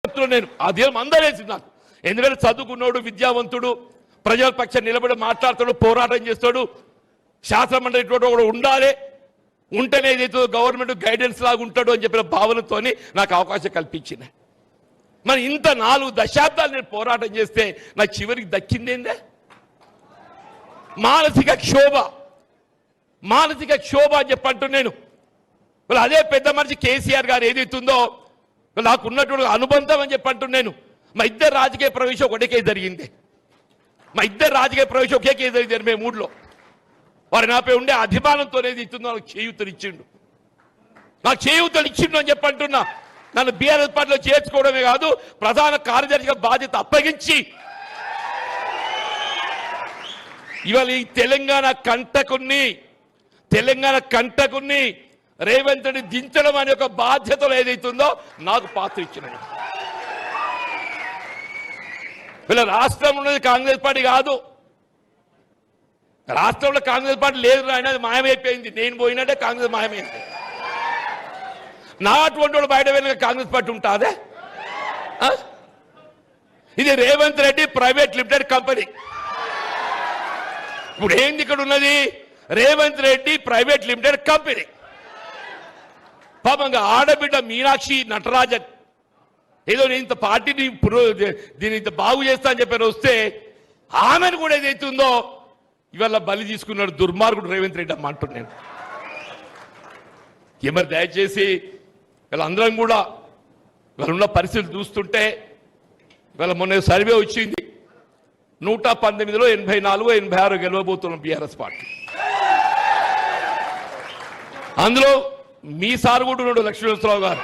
నేను అదే అందరేసింది నాకు. ఎందుకంటే చదువుకున్నాడు, విద్యావంతుడు, ప్రజల పక్షం నిలబడి మాట్లాడతాడు, పోరాటం చేస్తాడు, శాసనమండలి కూడా ఉండాలి, ఉంటేనే ఏదైతే గవర్నమెంట్ గైడెన్స్ లాగా ఉంటాడు అని చెప్పిన భావనతో నాకు అవకాశం కల్పించింది. మరి ఇంత 4 దశాబ్దాలు నేను పోరాటం చేస్తే నాకు చివరికి దక్కిందేందే? మానసిక క్షోభ అని చెప్పంటూ నేను అదే పెద్ద మనిషి కేసీఆర్ గారు ఏదైతుందో నాకు ఉన్నటువంటి అనుబంధం అని చెప్పంటూ నేను మా ఇద్దరు రాజకీయ ప్రవేశం ఒకటే జరిగింది. ఒకే కేసు జరిగింది మేము 3లో. వారు నాపై ఉండే అభిమానంతో ఏది ఇస్తుందో నాకు చేయూతనిచ్చిండు అని చెప్పంటున్నా. నన్ను బీఆర్ఎస్ పార్టీలో చేర్చుకోవడమే కాదు, ప్రధాన కార్యదర్శిగా బాధ్యత అప్పగించి ఇవాళ ఈ తెలంగాణ కంటకుని రేవంత్ రెడ్డి దించడం అనే ఒక బాధ్యతలు ఏదైతుందో నాకు పాత్ర ఇచ్చినాడు. వీళ్ళ రాష్ట్రం ఉన్నది కాంగ్రెస్ పార్టీ కాదు, రాష్ట్రంలో కాంగ్రెస్ పార్టీ లేదు ఆయన, అది మాయమైపోయింది. నేను పోయినట్టే కాంగ్రెస్ మాయమైంది. నా అటువంటి వాడు బయట వెళ్ళిన కాంగ్రెస్ పార్టీ ఉంటుందే? ఇది Revanth Reddy private limited company. ఇప్పుడు ఏంది ఇక్కడ ఉన్నది? Revanth Reddy private limited company. పాపంగా ఆడబిడ్డ మీనాక్షి నటరాజన్ ఏదో నేను ఇంత పార్టీని దీన్ని ఇంత బాగు చేస్తా అని చెప్పి వస్తే ఆమెను కూడా ఏదైతుందో ఇవాళ బలి తీసుకున్నాడు దుర్మార్గుడు రేవంత్ రెడ్డి అమ్మ అంటున్నాను. మరి దయచేసి వీళ్ళందరం కూడా వాళ్ళున్న పరిస్థితులు చూస్తుంటే ఇవాళ మొన్న సర్వే వచ్చింది, 119లో 84, 86 గెలవబోతున్నాం బీఆర్ఎస్ పార్టీ. అందులో మీ సార్ కూడా ఉన్నాడు, లక్ష్మీనరసింహరావు గారు.